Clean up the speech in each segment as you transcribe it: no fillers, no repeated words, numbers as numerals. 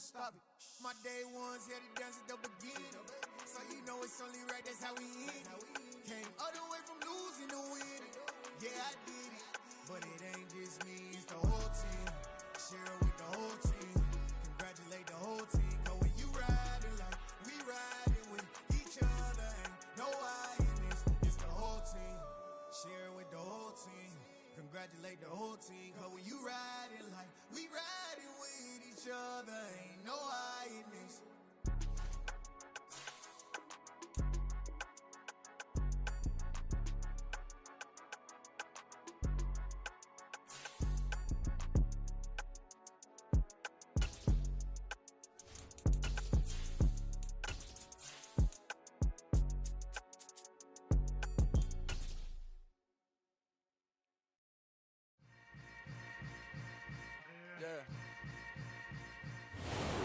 won't stop it. My day ones here to dance at the beginning. So you know it's only right, that's how we end. Came all the way from losing to winning. Yeah, I did it. But it ain't just me, it's the whole team. Share it with the whole team. Congratulate the whole team. Cause when you riding like we riding with each other, ain't no I in this. It's the whole team. Share it with the whole team. Congratulate the whole team. Cause when you riding like we riding with each other, ain't no I in this.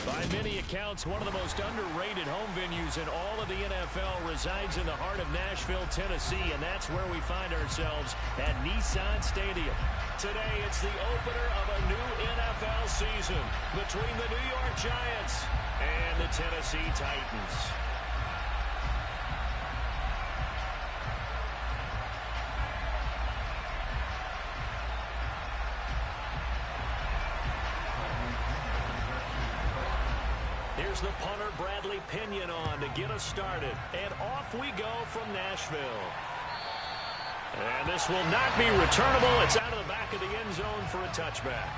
By many accounts, one of the most underrated home venues in all of the NFL resides in the heart of Nashville, Tennessee, and that's where we find ourselves at Nissan Stadium. Today, it's the opener of a new NFL season between the New York Giants and the Tennessee Titans. Here's the punter, Bradley Pinion, on to get us started. And off we go from Nashville. And this will not be returnable. It's out of the back of the end zone for a touchback.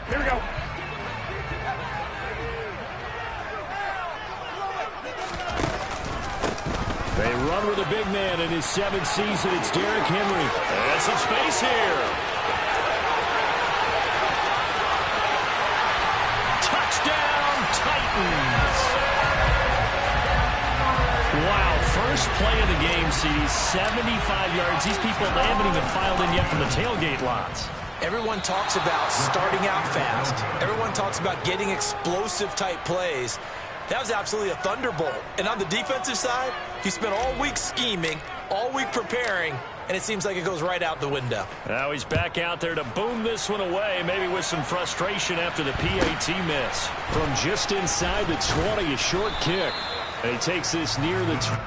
Here we go. They run with a big man in his 7th season. It's Derrick Henry. And some space here. Touchdown, Titans. Wow, first play of the game sees 75 yards. These people, they haven't even filed in yet from the tailgate lots. Everyone talks about starting out fast. Everyone talks about getting explosive-type plays. That was absolutely a thunderbolt. And on the defensive side, he spent all week scheming, all week preparing, and it seems like it goes right out the window. Now he's back out there to boom this one away, maybe with some frustration after the PAT miss. From just inside the 20, a short kick. And he takes this near the...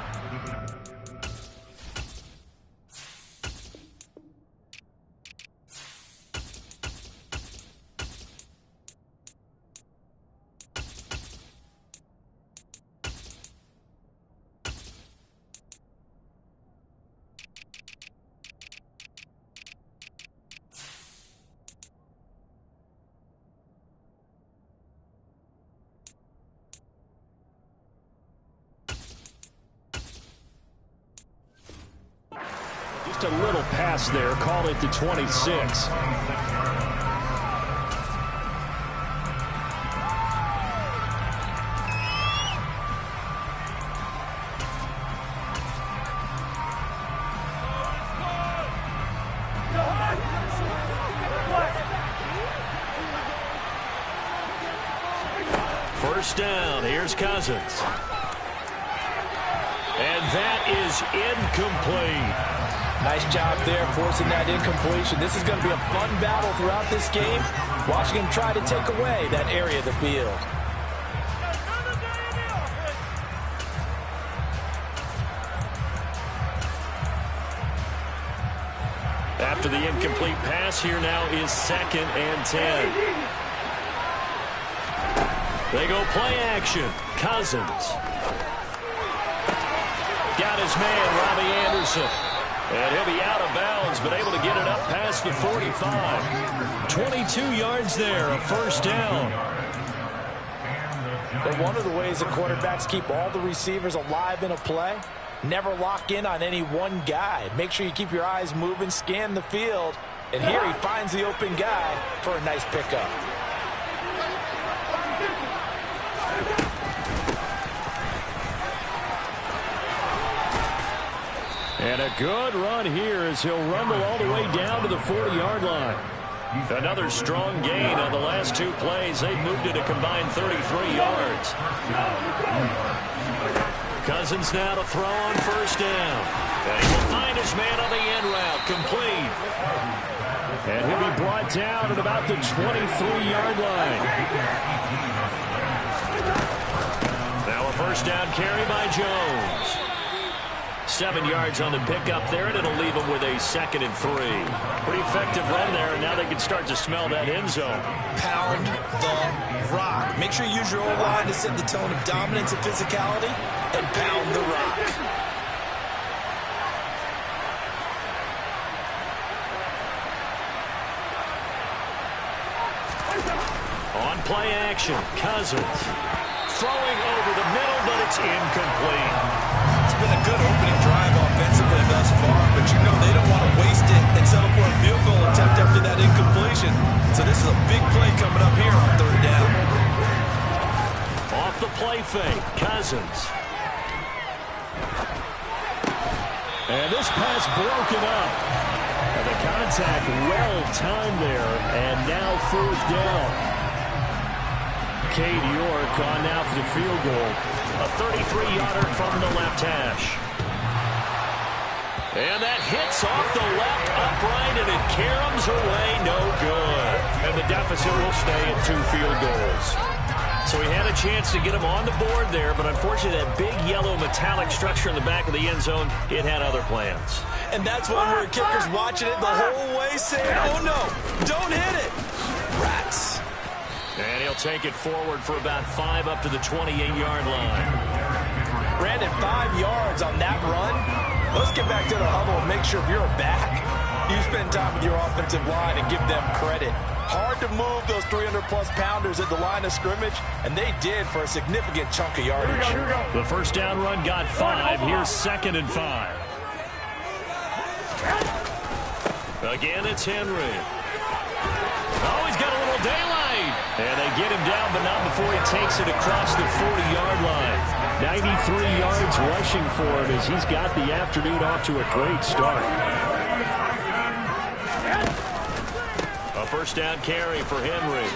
Just a little pass there. Call it the 26. First down. Here's Cousins. And that is incomplete. Nice job there forcing that incompletion. This is going to be a fun battle throughout this game. Watching him try to take away that area of the field. After the incomplete pass, here now is 2nd and 10. They go play action. Cousins. Got his man, Robbie Anderson. And he'll be out of bounds, but able to get it up past the 45. 22 yards there, a first down. But one of the ways that quarterbacks keep all the receivers alive in a play, never lock in on any one guy. Make sure you keep your eyes moving, scan the field. And here he finds the open guy for a nice pickup. And a good run here as he'll rumble all the way down to the 40-yard line. Another strong gain on the last 2 plays. They've moved it a combined 33 yards. Cousins now to throw on first down. his man on the end route. Complete. And he'll be brought down at about the 23-yard line. Now a first down carry by Jones. 7 yards on the pickup there, and it'll leave him with a 2nd and 3. Pretty effective run there, and now they can start to smell that end zone. Pound the rock. Make sure you use your O-line to set the tone of dominance and physicality, and pound the rock. On play action, Cousins. Throwing over the middle, but it's incomplete. It's been a good opening drive offensively thus far, but you know they don't want to waste it and settle for a field goal attempt after that incompletion. So this is a big play coming up here on 3rd down. Off the play fake, Cousins. And this pass broken up. And the contact well timed there, and now 4th down. Cade York on now for the field goal. A 33-yarder from the left hash. And that hits off the left upright, and it caroms away, no good. And the deficit will stay at 2 field goals. So he had a chance to get him on the board there, but unfortunately that big yellow metallic structure in the back of the end zone, it had other plans. And that's one where a kicker's watching it the whole way saying, oh no, don't hit it. Rats. And he'll take it forward for about 5 up to the 28-yard line. Brandon, 5 yards on that run. Let's get back to the huddle and make sure if you're a back, you spend time with your offensive line and give them credit. Hard to move those 300-plus pounders at the line of scrimmage, and they did for a significant chunk of yardage. Here we go. The first down run got 5. Here's 2nd and 5. Again, it's Henry. Oh, he's got a little daylight. And they get him down, but not before he takes it across the 40-yard line. 93 yards rushing for him as he's got the afternoon off to a great start. A first down carry for Henry.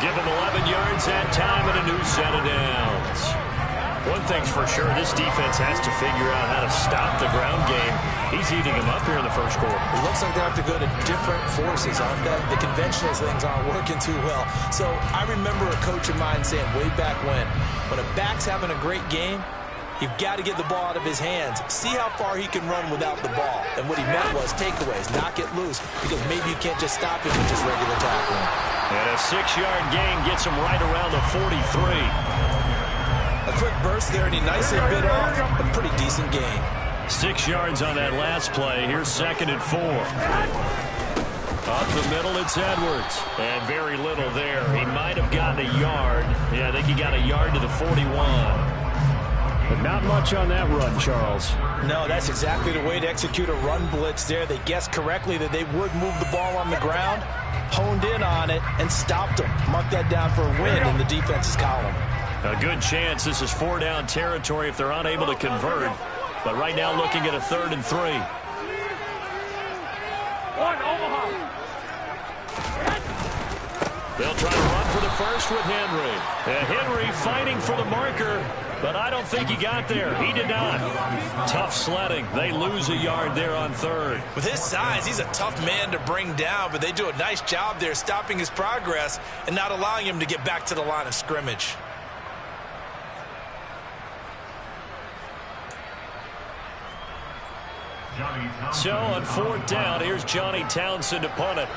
Give him 11 yards that time and a new set of downs. One thing's for sure, this defense has to figure out how to stop the ground game. He's eating them up here in the first quarter. It looks like they have to go to different forces, aren't they? The conventional things aren't working too well. So I remember a coach of mine saying way back when a back's having a great game, you've got to get the ball out of his hands. See how far he can run without the ball. And what he meant was takeaways, knock it loose, because maybe you can't just stop him with just regular tackling. And a 6-yard gain gets him right around the 43. A quick burst there, and he nicely bit off a pretty decent gain. 6 yards on that last play. Here's 2nd and 4. Up the middle, it's Edwards. And very little there. He might have gotten a yard. Yeah, I think he got a yard to the 41. But not much on that run, Charles. No, that's exactly the way to execute a run blitz there. They guessed correctly that they would move the ball on the ground, honed in on it, and stopped them. Mark that down for a win in the defense's column. A good chance this is 4-down territory if they're unable to convert. But right now looking at a 3rd and 3. They'll try to run for the first with Henry. And Henry fighting for the marker, but I don't think he got there. He did not. Tough sledding. They lose a yard there on 3rd. With his size, he's a tough man to bring down, but they do a nice job there stopping his progress and not allowing him to get back to the line of scrimmage. So on 4th down, here's Johnny Townsend to punt it.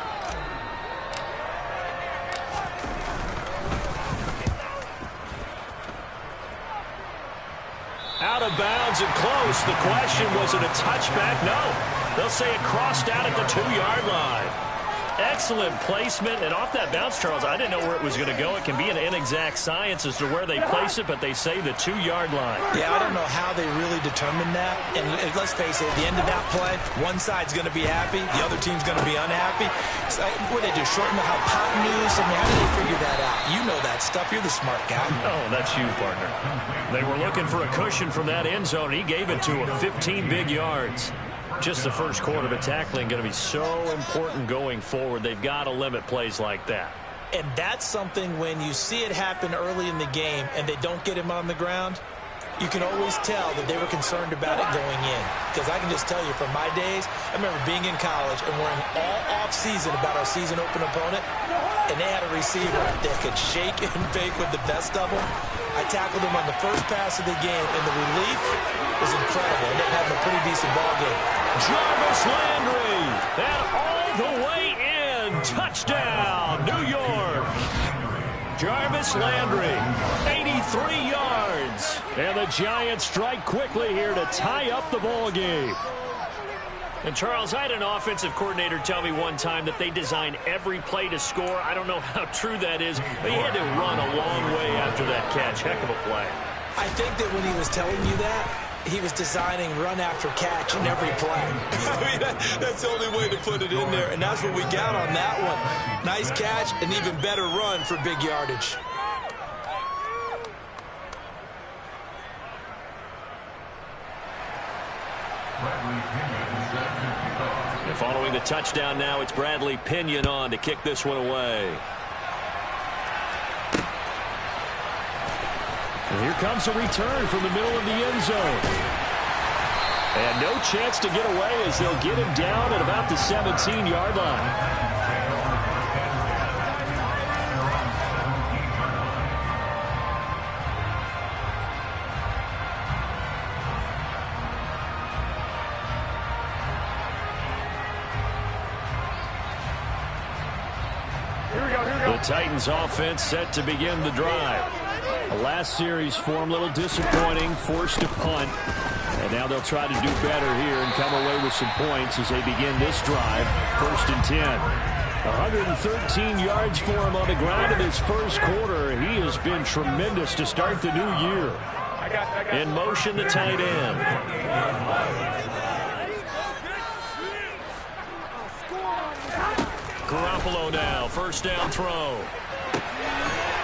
Out of bounds and close. The question, was it a touchback? No. They'll say it crossed out at the 2-yard line. Excellent placement, and off that bounce, Charles, I didn't know where it was going to go. It can be an inexact science as to where they place it, but they say the 2-yard line. Yeah, I don't know how they really determined that. And let's face it, at the end of that play, one side's going to be happy, the other team's going to be unhappy. So, what do they do, shorten the hypotenuse? I mean, how do they figure that out? You know that stuff. You're the smart guy. Oh, that's you, partner. They were looking for a cushion from that end zone. He gave it to him, 15 big yards. Just the first quarter, but tackling going to be so important going forward. They've got to limit plays like that. And that's something when you see it happen early in the game and they don't get him on the ground, you can always tell that they were concerned about it going in. Because I can just tell you from my days, I remember being in college and worrying all off-season about our season open opponent, and they had a receiver that could shake and bake with the best of them. I tackled him on the first pass of the game, and the relief was incredible. Ended up having a pretty decent ball game. Jarvis Landry, and all the way in. Touchdown, New York. Jarvis Landry, 83 yards. And the Giants strike quickly here to tie up the ball game. And, Charles, I had an offensive coordinator tell me one time that they design every play to score. I don't know how true that is, but he had to run a long way after that catch. Heck of a play. I think that when he was telling you that, he was designing run after catch in every play. I mean, that's the only way to put it in there, and that's what we got on that one. Nice catch, and even better run for big yardage. And following the touchdown now, it's Bradley Pinion on to kick this one away. And here comes a return from the middle of the end zone. And no chance to get away as they'll get him down at about the 17-yard line. The Titans offense set to begin the drive. The last series for them a little disappointing, forced to punt. And now they'll try to do better here and come away with some points as they begin this drive. 1st and 10. 113 yards for him on the ground in his first quarter. He has been tremendous to start the new year. In motion, the tight end. Garoppolo now, first down throw.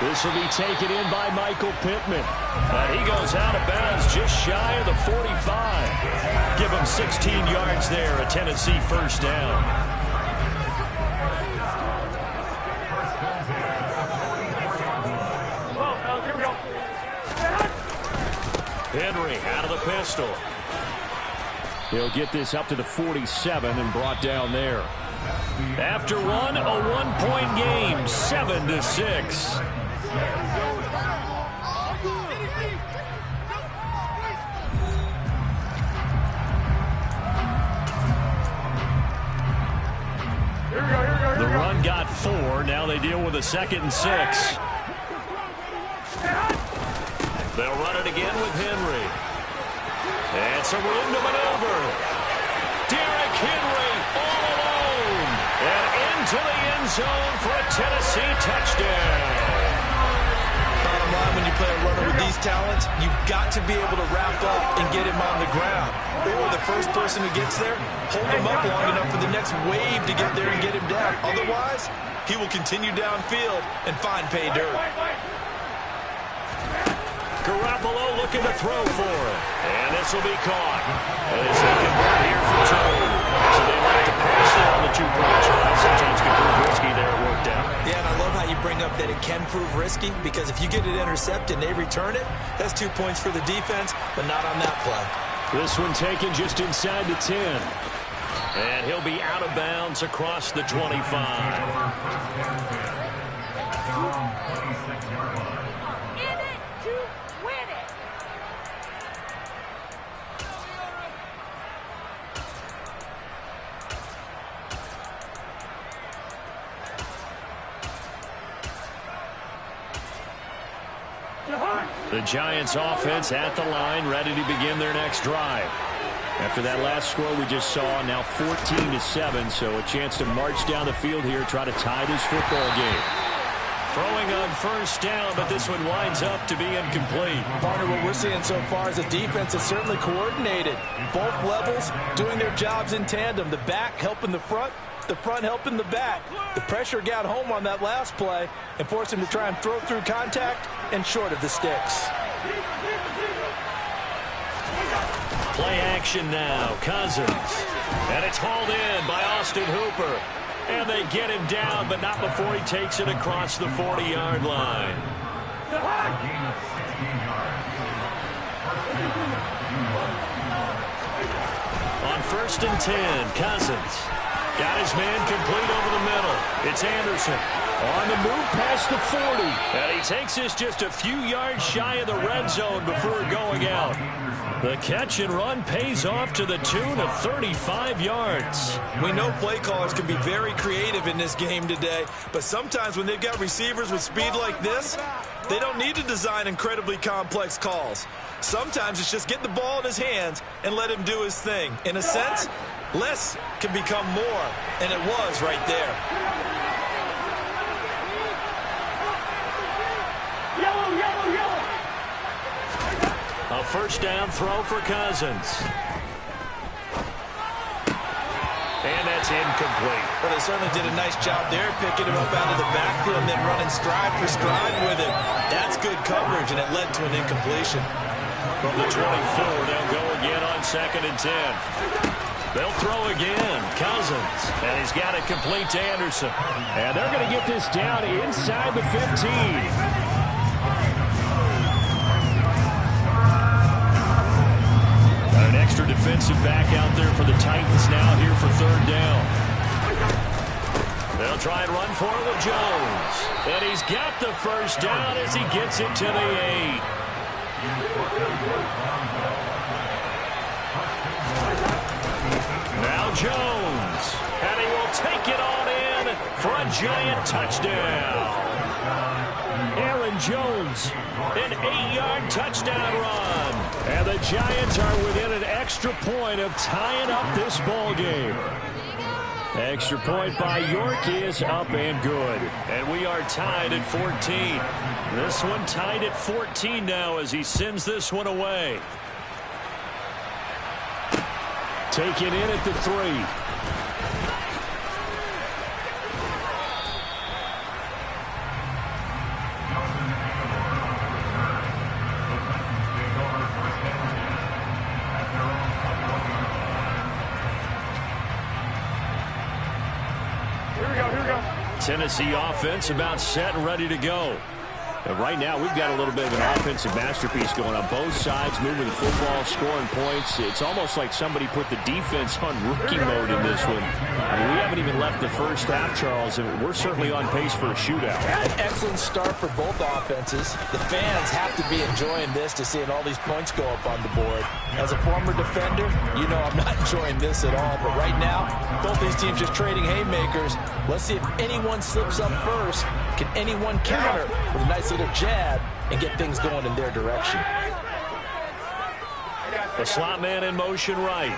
This will be taken in by Michael Pittman. And he goes out of bounds just shy of the 45. Give him 16 yards there, a Tennessee first down. Henry out of the pistol. He'll get this up to the 47 and brought down there. After one, a one-point game, 7-6. The run got 4. Now they deal with a 2nd and 6. They'll run it again with Henry. And some room to maneuver. Derrick Henry all alone. And into the end zone for a Tennessee touchdown. Bottom line, when you play a runner with these talents, you've got to be able to wrap up and get him on the ground. Or the first person who gets there, hold him up long enough for the next wave to get there and get him down. Otherwise, he will continue downfield and find pay dirt. Garoppolo looking to throw for it. And this will be caught. As they convert here for 2. So they like to pass there on the 2-point try. Sometimes can prove risky there. It worked out. Yeah, and I love how you bring up that it can prove risky, because if you get it intercepted and they return it, that's 2 points for the defense, but not on that play. This one taken just inside the 10. And he'll be out of bounds across the 25. The Giants offense at the line, ready to begin their next drive. After that last score we just saw, now 14-7, so a chance to march down the field here, try to tie this football game. Throwing on first down, but this one winds up to be incomplete. Partner, what we're seeing so far is the defense is certainly coordinated. Both levels doing their jobs in tandem. The back helping the front helping the back. The pressure got home on that last play and forced him to try and throw through contact and short of the sticks. Play action now, Cousins. And it's hauled in by Austin Hooper. And they get him down, but not before he takes it across the 40-yard line. On 1st and 10, Cousins. Got his man complete over the middle. It's Anderson. On the move past the 40. And he takes this just a few yards shy of the red zone before going out. The catch and run pays off to the tune of 35 yards. We know play callers can be very creative in this game today, but sometimes when they've got receivers with speed like this, they don't need to design incredibly complex calls. Sometimes it's just get the ball in his hands and let him do his thing. In a sense, less can become more, and it was right there. A first down throw for Cousins. And that's incomplete. But they certainly did a nice job there, picking him up out of the backfield and then running stride for stride with him. That's good coverage, and it led to an incompletion. From the 24, they'll go again on 2nd and 10. They'll throw again. Cousins. And he's got it complete to Anderson. And they're going to get this down inside the 15. An extra defensive back out there for the Titans now here for 3rd down. They'll try and run for it with Jones. And he's got the first down as he gets it to the 8. Now Jones. And he will take it on in for a giant touchdown. Aaron Jones, an 8-yard touchdown run. And the Giants are within an extra point of tying up this ball game. Extra point by York is up and good. And we are tied at 14. This one tied at 14 now as he sends this one away. Taken in at the 3. Tennessee offense about set and ready to go. And right now, we've got a little bit of an offensive masterpiece going on both sides, moving the football, scoring points. It's almost like somebody put the defense on rookie mode in this one. I mean, we haven't even left the first half, Charles, and we're certainly on pace for a shootout. An excellent start for both offenses. The fans have to be enjoying this to seeing all these points go up on the board. As a former defender, you know I'm not enjoying this at all. But right now, both these teams just trading haymakers. Let's see if anyone slips up first. Can anyone counter with a nice little jab and get things going in their direction? The slot man in motion right.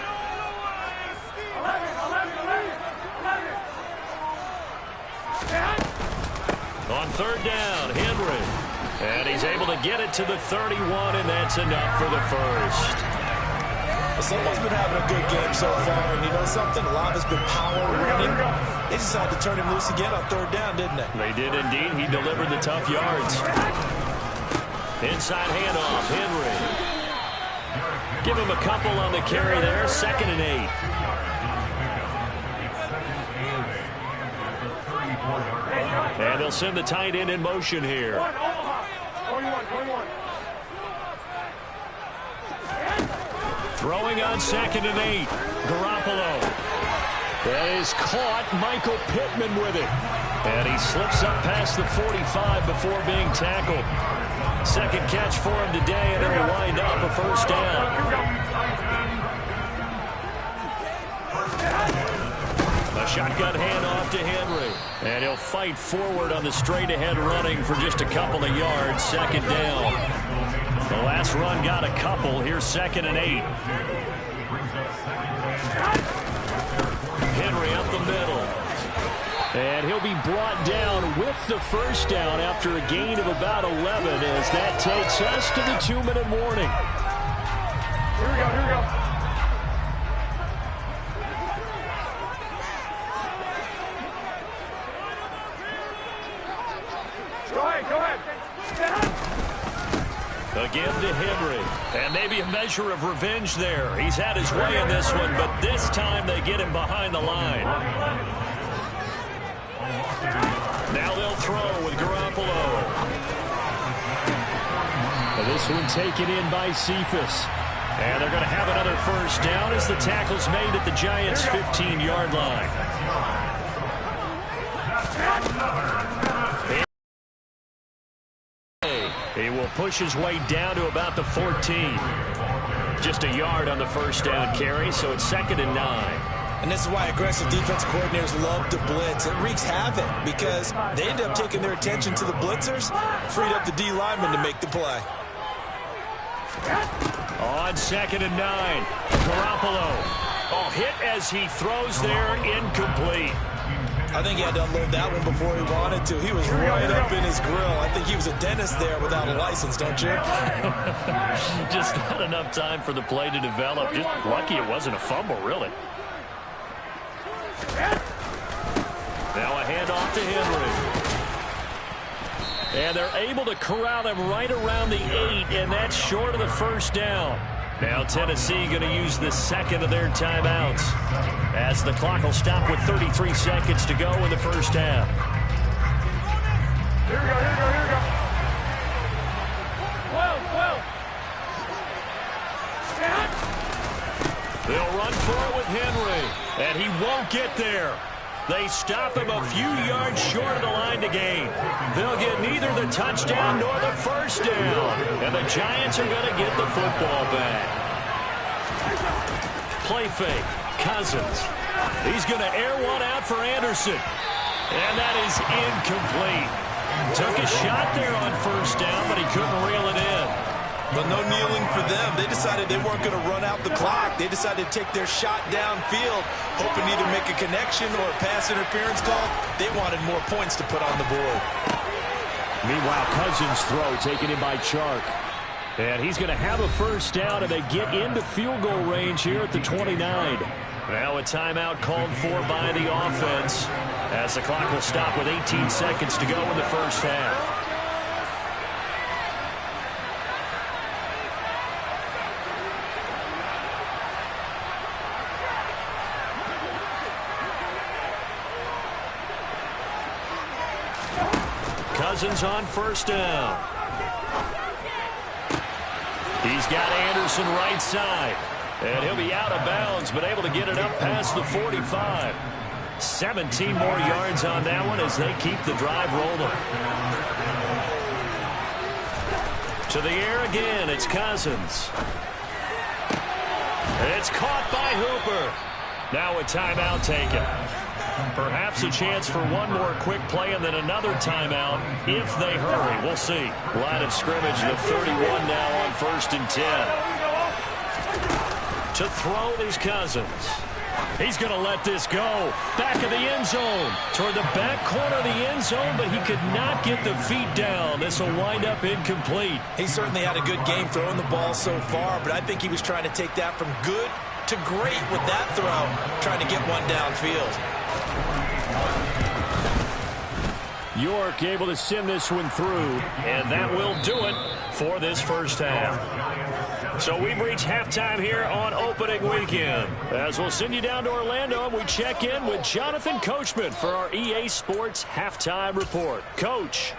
On 3rd down, Henry. And he's able to get it to the 31, and that's enough for the first. Someone's been having a good game so far, and you know something? A lot has been power running. They decided to turn him loose again on 3rd down, didn't they? They did indeed. He delivered the tough yards. Inside handoff, Henry. Give him a couple on the carry there. 2nd and 8. And they'll send the tight end in motion here. Throwing on 2nd and 8. Garoppolo. That is caught. Michael Pittman with it. And he slips up past the 45 before being tackled. Second catch for him today, and it'll wind up a first down. A shotgun handoff to Henry. And he'll fight forward on the straight-ahead running for just a couple of yards. 2nd down. The last run got a couple. Here's 2nd and 8. Henry up the middle. And he'll be brought down with the first down after a gain of about 11 as that takes us to the 2-minute warning. Here we go, here we go. Go ahead. Again to Henry. And maybe a measure of revenge there. He's had his way in this one, but this time they get him behind the line. Now they'll throw with Garoppolo. And this This one taken in by Cephas. And they're going to have another first down as the tackle's made at the Giants' 15-yard line. He will push his way down to about the 14. Just a yard on the first down carry, so it's 2nd and 9. And this is why aggressive defensive coordinators love to blitz. It wreaks havoc because they end up taking their attention to the blitzers, freed up the D lineman to make the play. On 2nd and 9, Garoppolo. Oh, hit as he throws there, incomplete. I think he had to unload that one before he wanted to. He was right up in his grill. I think he was a dentist there without a license, don't you? Just not enough time for the play to develop. Just lucky it wasn't a fumble, really. Now a handoff to Henry. And they're able to corral him right around the 8, and that's short of the first down. Now Tennessee going to use the second of their timeouts as the clock will stop with 33 seconds to go in the first half. Here we go, here we go, here we go. They'll run for it with Henry, and he won't get there. They stop him a few yards short of the line to gain. They'll get neither the touchdown nor the first down. And the Giants are going to get the football back. Play fake. Cousins. He's going to air one out for Anderson. And that is incomplete. Took a shot there on first down, but he couldn't reel it in. But no kneeling for them. They decided they weren't going to run out the clock. They decided to take their shot downfield, hoping to either make a connection or a pass interference call. They wanted more points to put on the board. Meanwhile, Cousins' throw taken in by Chark. And he's going to have a first down, and they get into field goal range here at the 29. Now a timeout called for by the offense as the clock will stop with 18 seconds to go in the first half. Cousins on first down. He's got Anderson right side. And he'll be out of bounds, but able to get it up past the 45. 17 more yards on that one as they keep the drive rolling. To the air again, it's Cousins. It's caught by Hooper. Now a timeout taken. Perhaps a chance for one more quick play and then another timeout if they hurry. We'll see. Line of scrimmage, the 31 now on 1st and 10. To throw is Cousins. He's going to let this go. Back of the end zone. Toward the back corner of the end zone, but he could not get the feet down. This will wind up incomplete. He certainly had a good game throwing the ball so far, but I think he was trying to take that from good to great with that throw, trying to get one downfield. York able to send this one through, and that will do it for this first half. So we've reached halftime here on opening weekend. As we'll send you down to Orlando, and we check in with Jonathan Coachman for our EA Sports Halftime Report. Coach.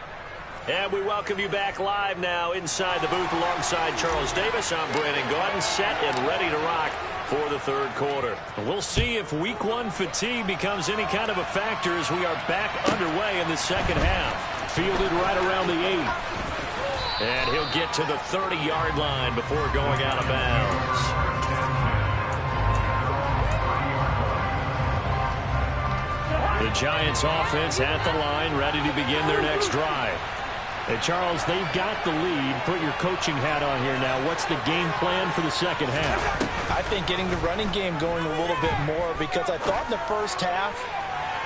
And we welcome you back live now inside the booth alongside Charles Davis. I'm Brandon Gaudin, set and ready to rock for the third quarter. We'll see if week one fatigue becomes any kind of a factor as we are back underway in the second half. Fielded right around the 8. And he'll get to the 30-yard line before going out of bounds. The Giants offense at the line, ready to begin their next drive. Hey, Charles, they've got the lead. Put your coaching hat on here now. What's the game plan for the second half? I think getting the running game going a little bit more, because I thought in the first half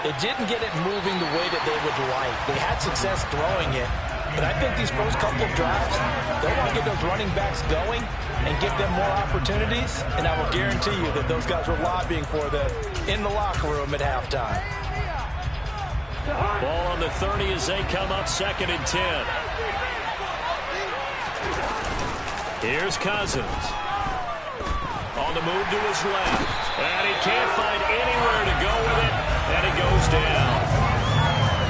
they didn't get it moving the way that they would like. They had success throwing it, but I think these first couple of drives, they want to get those running backs going and give them more opportunities, and I will guarantee you that those guys were lobbying for them in the locker room at halftime. Ball on the 30 as they come up 2nd and 10. Here's Cousins. On the move to his left. And he can't find anywhere to go with it. And he goes down.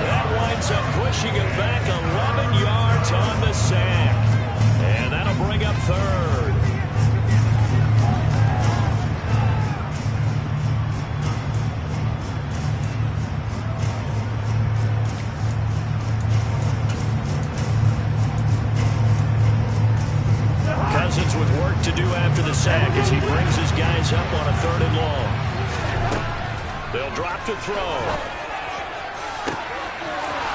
That winds up pushing him back 11 yards on the sack. And And that'll bring up third. Cousins with work to do after the sack as he brings his guys up on a 3rd and long. They'll drop to throw.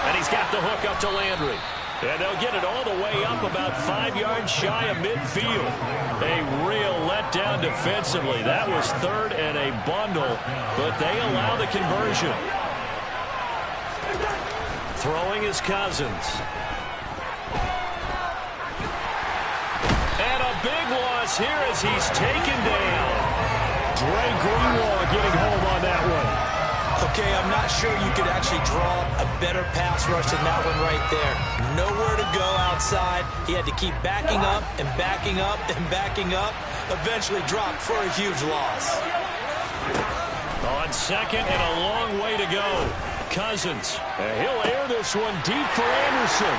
And he's got the hook up to Landry. And they'll get it all the way up about 5 yards shy of midfield. A real letdown defensively. That was 3rd and a bundle, but they allow the conversion. Throwing is Cousins. And a big loss here as he's taken down. Dre Greenlaw getting home on that one. Okay, I'm not sure you could actually draw a better pass rush than that one right there. Nowhere to go outside. He had to keep backing up and backing up and backing up. Eventually dropped for a huge loss. On 2nd and a long way to go. Cousins. He'll air this one deep for Anderson.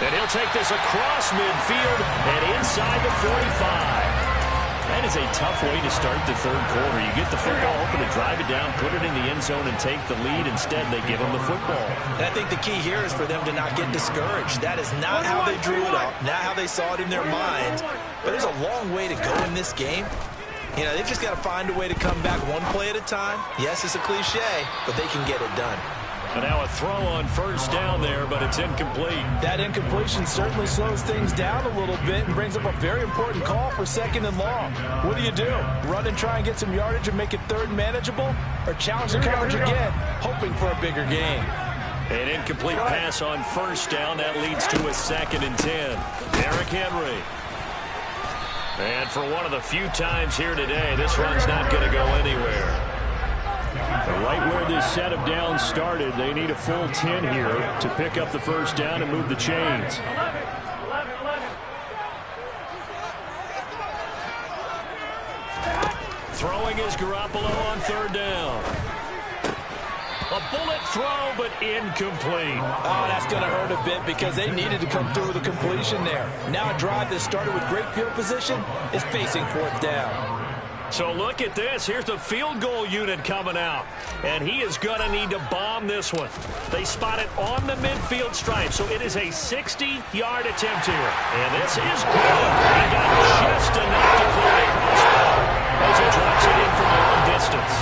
And he'll take this across midfield and inside the 45. That is a tough way to start the 3rd quarter. You get the football open to drive it down, put it in the end zone, and take the lead. Instead, they give them the football. And I think the key here is for them to not get discouraged. That is not how they drew it up, not how they saw it in their minds. But there's a long way to go in this game. You know, they've just got to find a way to come back one play at a time. Yes, it's a cliche, but they can get it done. And now a throw on 1st down there, but it's incomplete. That incompletion certainly slows things down a little bit and brings up a very important call for 2nd and long. What do? Run and try and get some yardage and make it 3rd and manageable? Or challenge the coverage again, hoping for a bigger gain? An incomplete pass on 1st down. That leads to a 2nd and 10. Derrick Henry. And for one of the few times here today, this run's not going to go anywhere. Right where this set of downs started, they need a full 10 here to pick up the 1st down and move the chains. Throwing is Garoppolo on 3rd down. A bullet throw, but incomplete. Oh, that's going to hurt a bit because they needed to come through with a completion there. Now a drive that started with great field position is facing 4th down. So look at this. Here's the field goal unit coming out. And he is going to need to bomb this one. They spot it on the midfield stripe. So it is a 60-yard attempt here. And this is good. He got just enough to clear the crossbar as he drops it in from long distance.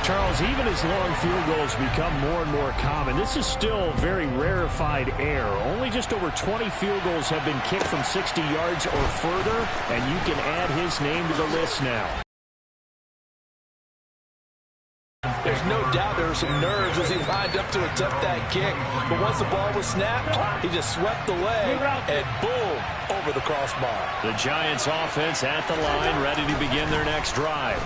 Charles, even as long field goals become more and more common, this is still very rarefied air. Only just over 20 field goals have been kicked from 60 yards or further, and you can add his name to the list now. There's no doubt there were some nerves as he lined up to attempt that kick. But once the ball was snapped, he just swept the leg and boom, over the crossbar. The Giants offense at the line, ready to begin their next drive.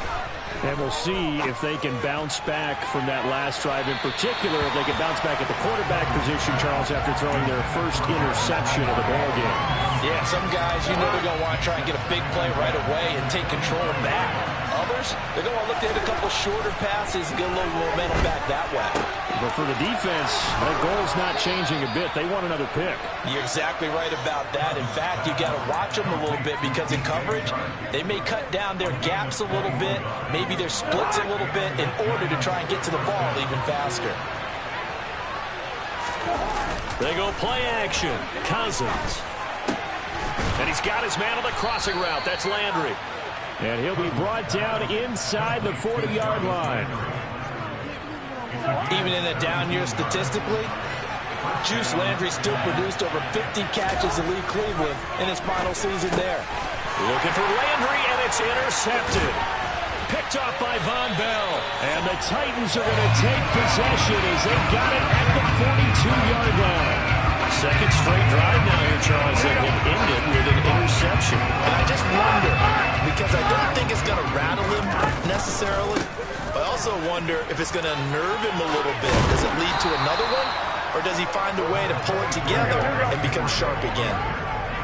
And we'll see if they can bounce back from that last drive. In particular, if they can bounce back at the quarterback position, Charles, after throwing their first interception of the ballgame. Yeah, some guys, you know they're going to want to try and get a big play right away and take control back. Others, they're going to look to hit a couple shorter passes and get a little momentum back that way. But for the defense, that goal's not changing a bit. They want another pick. You're exactly right about that. In fact, you got to watch them a little bit because in coverage, they may cut down their gaps a little bit, maybe their splits a little bit in order to try and get to the ball even faster. They go play action. Cousins. And he's got his man on the crossing route. That's Landry. And he'll be brought down inside the 40-yard line. Even in a down year statistically, Juice Landry still produced over 50 catches to lead Cleveland in his final season there. Looking for Landry, and it's intercepted. Picked off by Von Bell. And the Titans are going to take possession as they got it at the 42-yard line. Second straight drive now here, Charles, that have ended with an interception. And I just wonder, because I don't think it's going to rattle him necessarily, but I also wonder if it's going to nerve him a little bit. Does it lead to another one, or does he find a way to pull it together and become sharp again?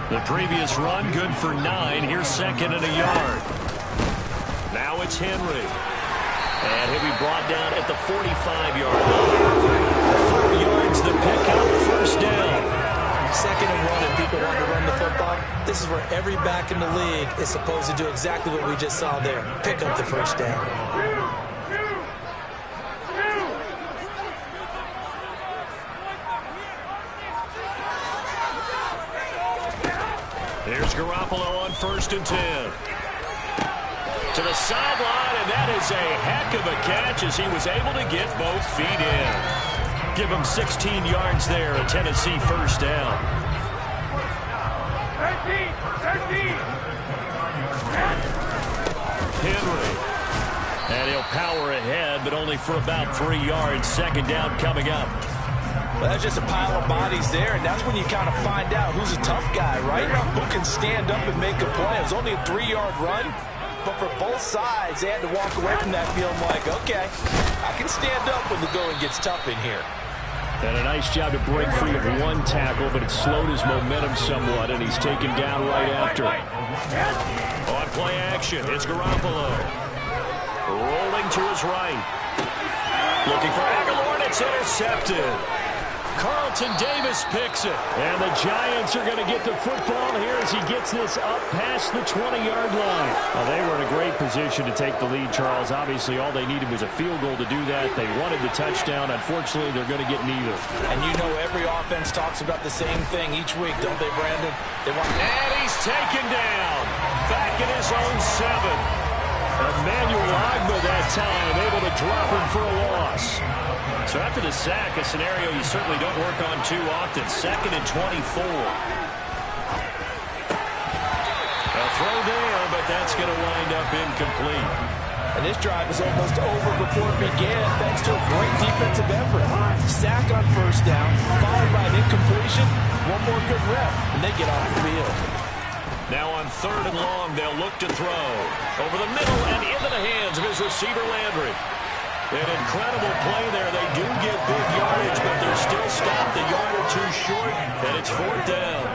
The previous run, good for 9. Here's 2nd and a yard. Now it's Henry. And he'll be brought down at the 45-yard line. 4 yards the pick up first down. 2nd and 1 and people want to run the football. This is where every back in the league is supposed to do exactly what we just saw there. Pick up the first down. Here's Garoppolo on 1st and 10. To the sideline, and that is a heck of a catch as he was able to get both feet in. Give him 16 yards there, a Tennessee first down. 13. Henry. And he'll power ahead, but only for about 3 yards. 2nd down coming up. Well, that's just a pile of bodies there, and that's when you kind of find out who's a tough guy, right? Who can stand up and make a play. It was only a 3-yard run, but for both sides, they had to walk away from that feeling like, okay, I can stand up when the going gets tough in here. And a nice job to break free of one tackle, but it slowed his momentum somewhat, and he's taken down right after. On play action, it's Garoppolo. Rolling to his right. Looking for Aguilar, and it's intercepted. Carlton Davis picks it. And the Giants are going to get the football here as he gets this up past the 20-yard line. Well, they were in a great position to take the lead, Charles. Obviously, all they needed was a field goal to do that. They wanted the touchdown. Unfortunately, they're going to get neither. And you know every offense talks about the same thing each week, don't they, Brandon? And he's taken down. Back in his own 7. Emmanuel Agba that time, able to drop him for a loss. So after the sack, a scenario you certainly don't work on too often. 2nd and 24. A throw there, but that's going to wind up incomplete. And this drive is almost over before it began, thanks to a great defensive effort. Sack on 1st down, followed by an incompletion. One more good rep, and they get off the field. Now on 3rd and long, they'll look to throw. Over the middle and into the hands of his receiver, Landry. An incredible play there. They do get big yardage, but they're still stopped a yard or 2 short, and it's 4th down.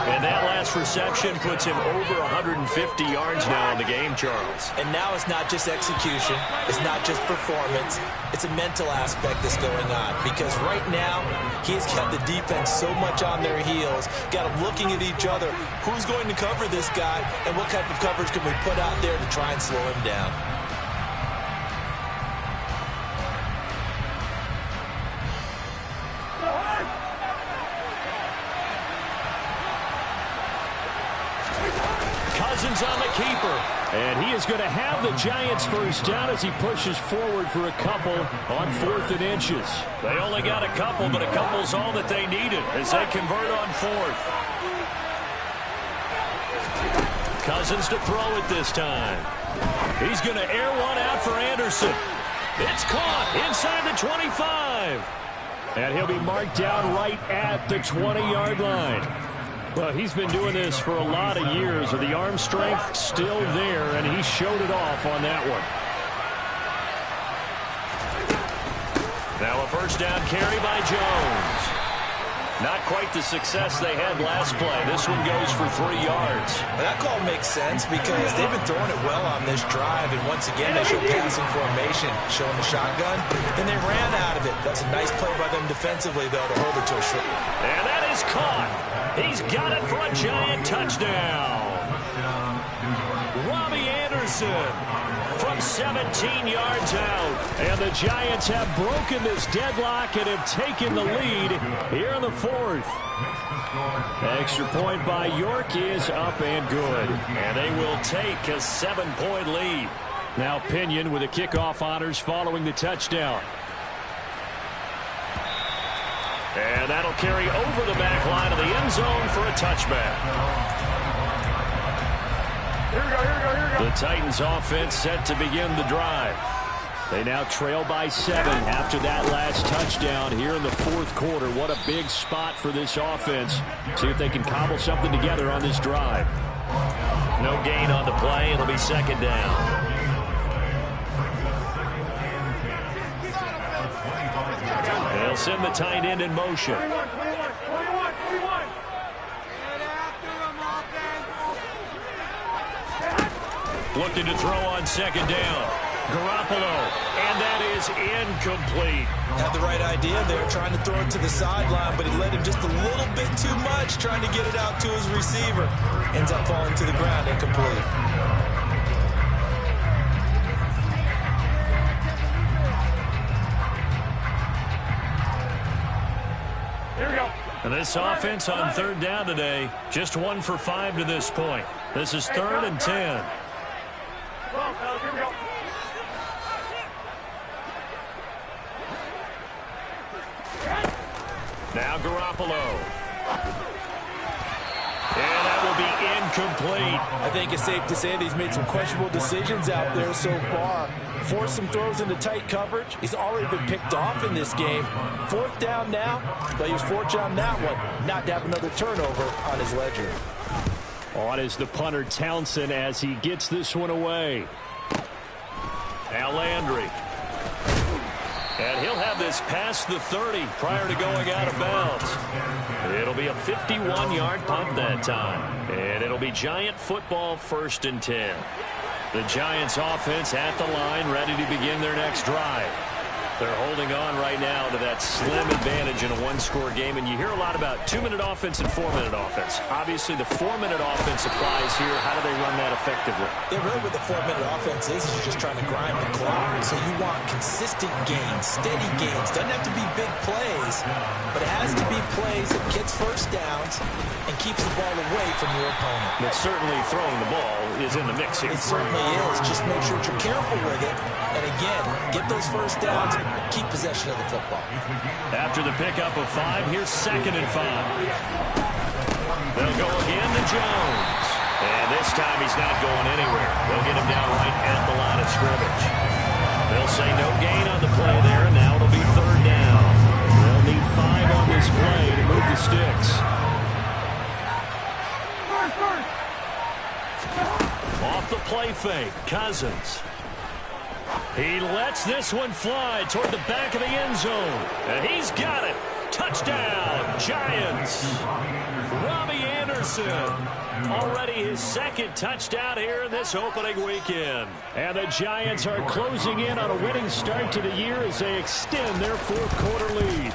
And that last reception puts him over 150 yards now in the game, Charles. And now it's not just execution. It's not just performance. It's a mental aspect that's going on. Because right now, he's got the defense so much on their heels, got them looking at each other. Who's going to cover this guy, and what type of coverage can we put out there to try and slow him down? Cousins on the keeper. And he is going to have the Giants first down as he pushes forward for a couple on 4th and inches. They only got a couple, but a couple's all that they needed as they convert on 4th. Cousins to throw it this time. He's going to air one out for Anderson. It's caught inside the 25. And he'll be marked down right at the 20-yard line. Well, he's been doing this for a lot of years with the arm strength still there, and he showed it off on that one. Now a first down carry by Jones. Not quite the success they had last play. This one goes for 3 yards. And that call makes sense because they've been throwing it well on this drive, and once again they show passing formation, showing the shotgun, and they ran out of it. That's a nice play by them defensively, though, to hold it to a short. And that is caught. He's got it for a Giant touchdown. Robbie Anderson from 17 yards out. And the Giants have broken this deadlock and have taken the lead here in the 4th. Extra point by York is up and good. And they will take a 7-point lead. Now Pinion with the kickoff honors following the touchdown. And that'll carry over the back line of the end zone for a touchback. Here we go. The Titans offense set to begin the drive. They now trail by 7 after that last touchdown here in the 4th quarter. What a big spot for this offense. See if they can cobble something together on this drive. No gain on the play. It'll be 2nd down. They'll send the tight end in motion. 21. Looking to throw on 2nd down. Garoppolo, and that is incomplete. Had the right idea there, trying to throw it to the sideline, but he let him just a little bit too much, trying to get it out to his receiver. Ends up falling to the ground, incomplete. Here we go. And this offense on third down today, just 1 for 5 to this point. This is 3rd and 10. Come on, fellas, here we go. Now Garoppolo. And that will be incomplete. I think it's safe to say that he's made some questionable decisions out there so far. Forced some throws into tight coverage. He's already been picked off in this game. 4th down now, but he was fortunate on that one not to have another turnover on his ledger. On is the punter Townsend as he gets this one away. Now Landry. And he'll have this past the 30 prior to going out of bounds. It'll be a 51-yard punt that time. And it'll be Giant football 1st and 10. The Giants offense at the line, ready to begin their next drive. They're holding on right now to that slim advantage in a one-score game, and you hear a lot about 2-minute offense and 4-minute offense. Obviously, the 4-minute offense applies here. How do they run that effectively? Yeah, really what the 4-minute offense is you're just trying to grind the clock. So you want consistent gains, steady gains. Doesn't have to be big plays, but it has to be plays that gets first downs and keeps the ball away from your opponent. But certainly throwing the ball is in the mix here. It certainly is. Just make sure that you're careful with it. And again, get those first downs, keep possession of the football. After the pickup of 5, here's 2nd and 5. They'll go again to Jones. And this time he's not going anywhere. They'll get him down right at the line of scrimmage. They'll say no gain on the play there, and now it'll be 3rd down. They'll need 5 on this play to move the sticks. Off the play fake, Cousins. He lets this one fly toward the back of the end zone. And he's got it. Touchdown, Giants. Robbie Anderson. Already his 2nd touchdown here in this opening weekend. And the Giants are closing in on a winning start to the year as they extend their 4th quarter lead.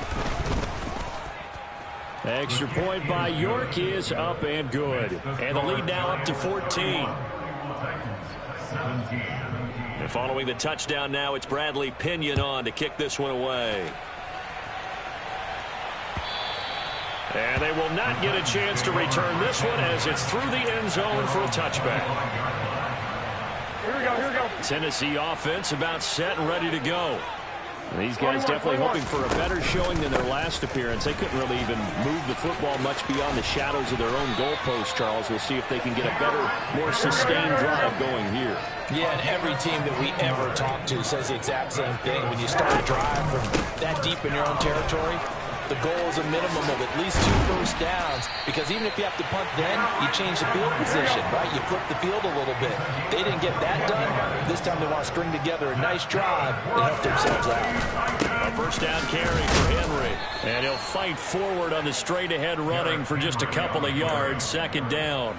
Extra point by York is up and good. And the lead now up to 14. And following the touchdown now, it's Bradley Pinion on to kick this one away. And they will not get a chance to return this one as it's through the end zone for a touchback. Here we go, here we go. Tennessee offense about set and ready to go. And these guys definitely hoping for a better showing than their last appearance. They couldn't really even move the football much beyond the shadows of their own goalpost, Charles. We'll see if they can get a better, more sustained drive going here. Yeah, and every team that we ever talk to says the exact same thing. When you start a drive from that deep in your own territory, the goal is a minimum of at least 2 first downs, because even if you have to punt then, you change the field position, right? You flip the field a little bit. They didn't get that done. This time they want to string together a nice drive and help themselves out. A first down carry for Henry. And he'll fight forward on the straight-ahead running for just a couple of yards. 2nd down.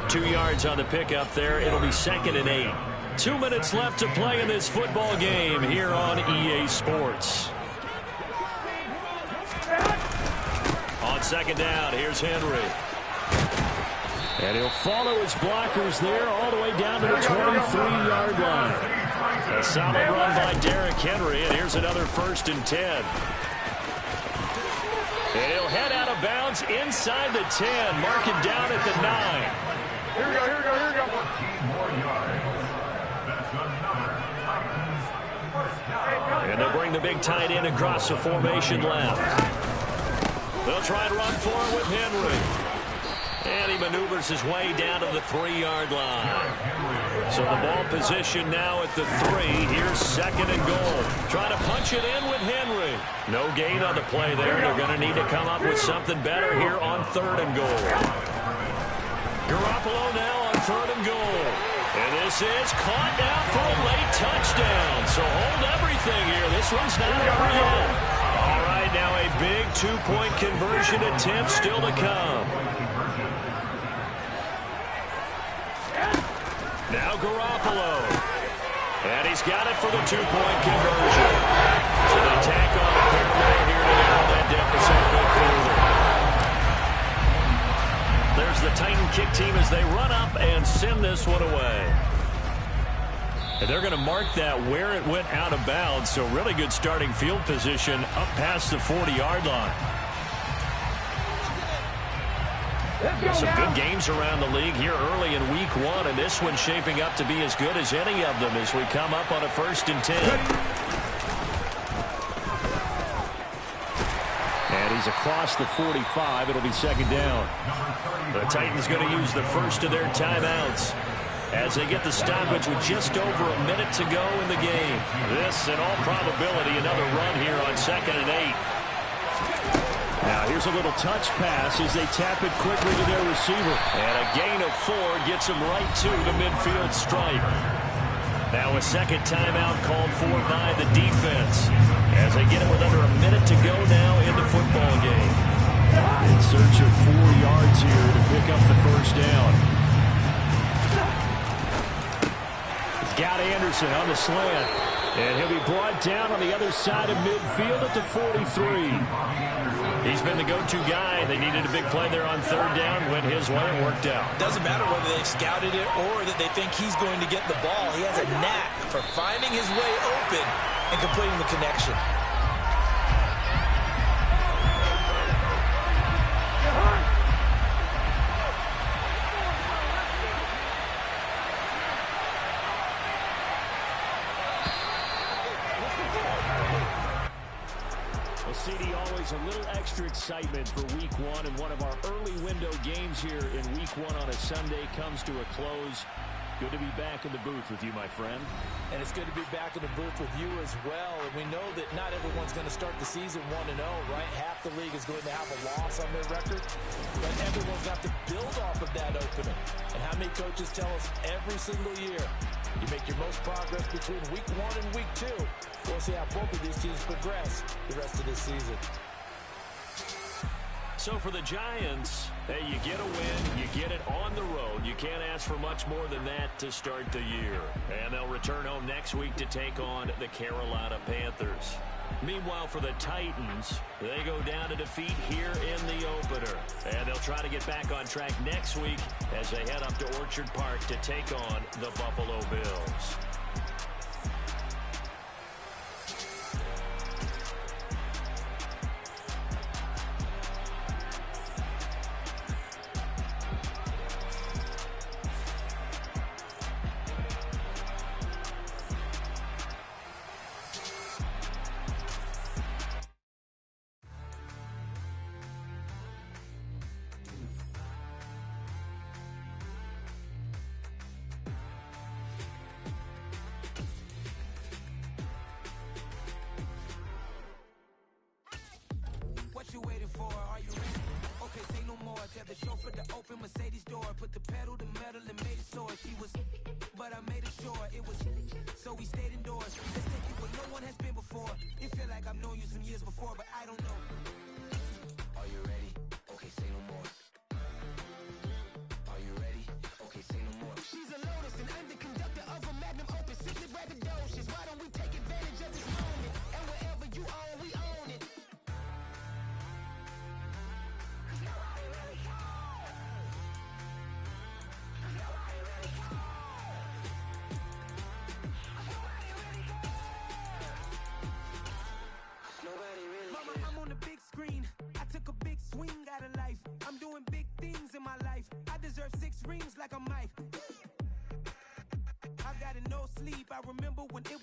2 yards on the pickup there. It'll be 2nd and 8. 2 minutes left to play in this football game here on EA Sports. On 2nd down, here's Henry. And he'll follow his blockers there all the way down to the 23-yard line. A solid run by Derrick Henry, and here's another 1st and 10. And he'll head out of bounds inside the 10, mark it down at the 9. Here we go, here we go, here we go. 14 more yards. That's the 9. And they'll bring the big tight end across the formation left. They'll try to run for it with Henry. And he maneuvers his way down to the 3-yard line. So the ball position now at the 3. Here's 2nd and goal. Trying to punch it in with Henry. No gain on the play there. They're going to need to come up with something better here on 3rd and goal. Garoppolo now on 3rd and goal. And this is caught now for a late touchdown. So hold everything here. This one's not over yet. All right, now a big 2-point conversion attempt still to come. Now Garoppolo. And he's got it for the two-point conversion. So they tack on a pair more here to narrow that deficit a bit further. There's the Titan kick team as they run up and send this one away. And they're going to mark that where it went out of bounds. So really good starting field position up past the 40-yard line. Some good games around the league here early in week one, and this one's shaping up to be as good as any of them as we come up on a 1st and 10. And he's across the 45. It'll be 2nd down. The Titans going to use the first of their timeouts as they get the stoppage with just over a minute to go in the game. This, in all probability, another run here on 2nd and 8. Now here's a little touch pass as they tap it quickly to their receiver. And a gain of 4 gets him right to the midfield stripe. Now a second timeout called for by the defense as they get it with under a minute to go now in the football game. In search of 4 yards here to pick up the first down. He's got Anderson on the slant. And he'll be brought down on the other side of midfield at the 43. He's been the go-to guy. They needed a big play there on 3rd down. Went his way and worked out. Doesn't matter whether they've scouted it or that they think he's going to get the ball. He has a knack for finding his way open and completing the connection. CD, always a little extra excitement for week one, and one of our early window games here in week one on a Sunday comes to a close. Good to be back in the booth with you, my friend. And it's good to be back in the booth with you as well. And we know that not everyone's going to start the season 1-0, right? Half the league is going to have a loss on their record. But everyone's got to build off of that opener. And how many coaches tell us every single year, you make your most progress between week 1 and week 2. We'll see how both of these teams progress the rest of this season. So for the Giants, hey, you get a win, you get it on the road. You can't ask for much more than that to start the year. And they'll return home next week to take on the Carolina Panthers. Meanwhile, for the Titans, they go down to defeat here in the opener. And they'll try to get back on track next week as they head up to Orchard Park to take on the Buffalo Bills. You waiting for? Are you ready? Okay, say no more. Tell the chauffeur to open Mercedes door. Put the pedal to metal and made it soar. She was, but I made it sure it was. So we stayed indoors. Let's take it where no one has been before. It feel like I've known you some years before, but I don't know. Are you ready? Okay, say no more. Are you ready? Okay, say no more. She's a Lotus and I'm the conductor of a Magnum Opus. Simply braggadocious. Why don't we take advantage of this moment? And wherever you own, we own it. Like a Mike. I've got no sleep. I remember when it